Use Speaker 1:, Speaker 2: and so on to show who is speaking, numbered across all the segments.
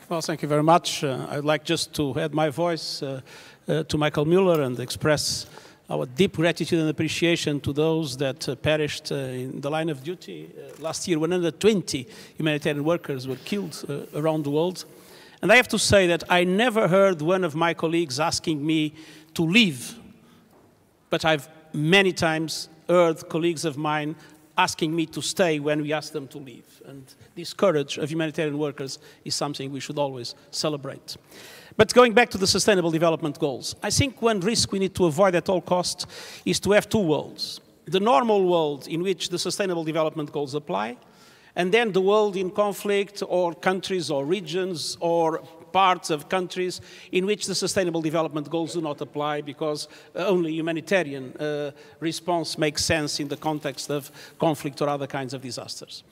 Speaker 1: Well, thank you very much. I'd like just to add my voice to Michael Muller and express our deep gratitude and appreciation to those that perished in the line of duty. Last year, 120 humanitarian workers were killed around the world. And I have to say that I never heard one of my colleagues asking me to leave, but I've many times heard colleagues of mine asking me to stay when we ask them to leave. And this courage of humanitarian workers is something we should always celebrate. But going back to the Sustainable Development Goals, I think one risk we need to avoid at all costs is to have two worlds. The normal world in which the Sustainable Development Goals apply, and then the world in conflict or countries or regions or parts of countries in which the Sustainable Development Goals do not apply because only humanitarian response makes sense in the context of conflict or other kinds of disasters.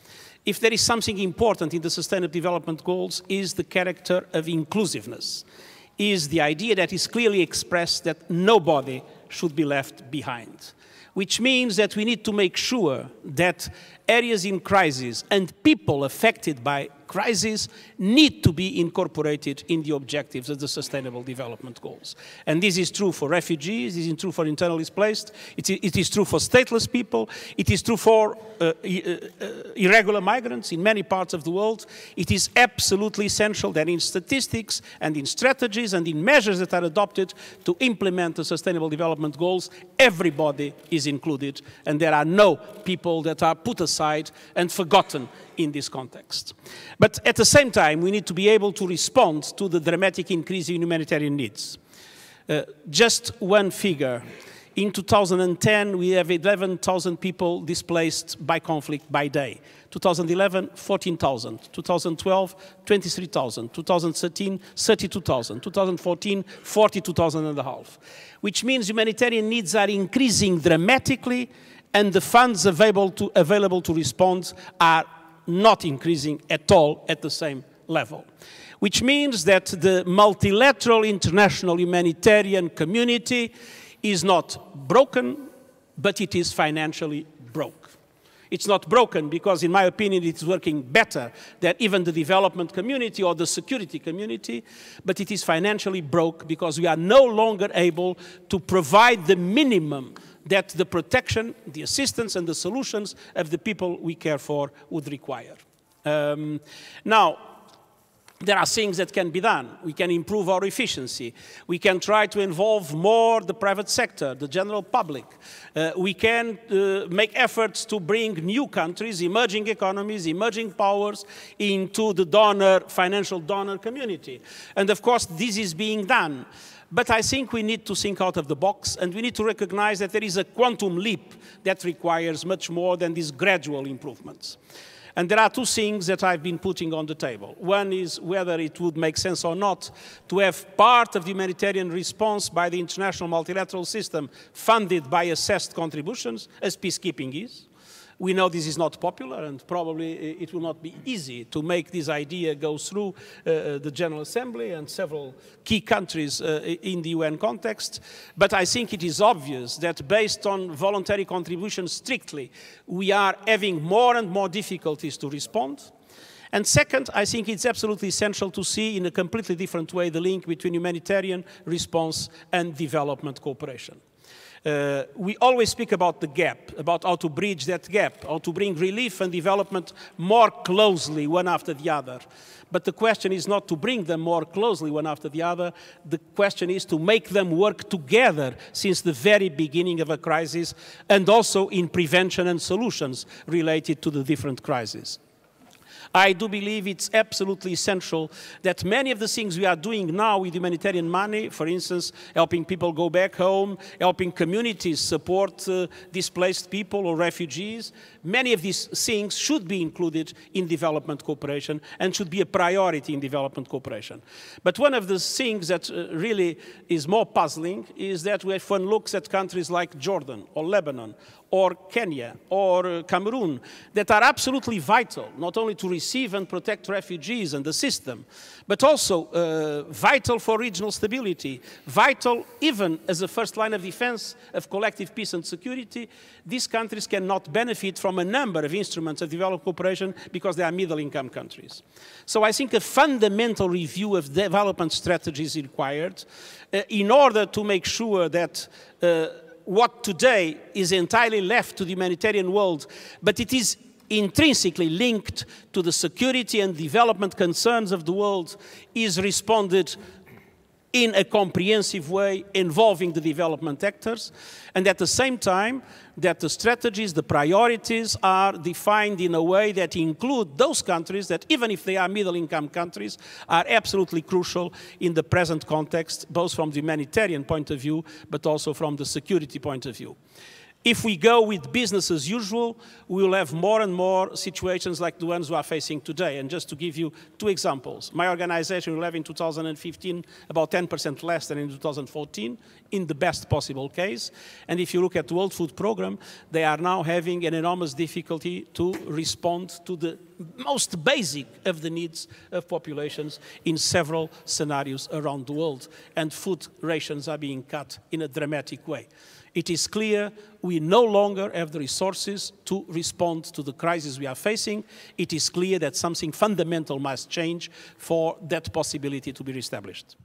Speaker 1: If there is something important in the Sustainable Development Goals is the character of inclusiveness, is the idea that is clearly expressed that nobody should be left behind, which means that we need to make sure that areas in crisis and people affected by crisis need to be incorporated in the objectives of the Sustainable Development Goals. And this is true for refugees, this is true for internally displaced, it is true for stateless people, it is true for irregular migrants in many parts of the world. It is absolutely essential that in statistics and in strategies and in measures that are adopted to implement the Sustainable Development Goals, everybody is included and there are no people that are put aside and forgotten in this context. But at the same time, we need to be able to respond to the dramatic increase in humanitarian needs. Just one figure. In 2010, we have 11,000 people displaced by conflict by day. 2011, 14,000. 2012, 23,000. 2013, 32,000. 2014, 42,000 and a half. Which means humanitarian needs are increasing dramatically and the funds available to respond are not increasing at all at the same level. Which means that the multilateral international humanitarian community is not broken, but it is financially broke. It's not broken because, in my opinion, it's working better than even the development community or the security community, but it is financially broke because we are no longer able to provide the minimum that the protection, the assistance and the solutions of the people we care for would require. Now, there are things that can be done. We can improve our efficiency. We can try to involve more the private sector, the general public. We can make efforts to bring new countries, emerging economies, emerging powers into the financial donor community. And of course, this is being done. But I think we need to think out of the box and we need to recognize that there is a quantum leap that requires much more than these gradual improvements. And there are two things that I've been putting on the table. One is whether it would make sense or not to have part of the humanitarian response by the international multilateral system funded by assessed contributions, as peacekeeping is. We know this is not popular and probably it will not be easy to make this idea go through the General Assembly and several key countries in the UN context. But I think it is obvious that based on voluntary contributions strictly, we are having more and more difficulties to respond. And second, I think it's absolutely essential to see in a completely different way the link between humanitarian response and development cooperation. We always speak about the gap, about how to bridge that gap, how to bring relief and development more closely one after the other. But the question is not to bring them more closely one after the other. The question is to make them work together since the very beginning of a crisis and also in prevention and solutions related to the different crises. I do believe it's absolutely essential that many of the things we are doing now with humanitarian money, for instance, helping people go back home, helping communities support displaced people or refugees, many of these things should be included in development cooperation and should be a priority in development cooperation. But one of the things that really is more puzzling is that when one looks at countries like Jordan or Lebanon or Kenya or Cameroon that are absolutely vital, not only only to receive and protect refugees and assist them, but also vital for regional stability, vital even as a first line of defense of collective peace and security, these countries cannot benefit from a number of instruments of development cooperation because they are middle-income countries. So I think a fundamental review of development strategies is required in order to make sure that what today is entirely left to the humanitarian world, but it is intrinsically linked to the security and development concerns of the world, is responded in a comprehensive way involving the development actors, and at the same time that the strategies, the priorities are defined in a way that include those countries that, even if they are middle-income countries, are absolutely crucial in the present context, both from the humanitarian point of view, but also from the security point of view. If we go with business as usual, we will have more and more situations like the ones we are facing today. And just to give you two examples, my organization will have in 2015 about 10% less than in 2014, in the best possible case. And if you look at the World Food Programme, they are now having an enormous difficulty to respond to the most basic of the needs of populations in several scenarios around the world. And food rations are being cut in a dramatic way. It is clear we no longer have the resources to respond to the crisis we are facing. It is clear that something fundamental must change for that possibility to be reestablished.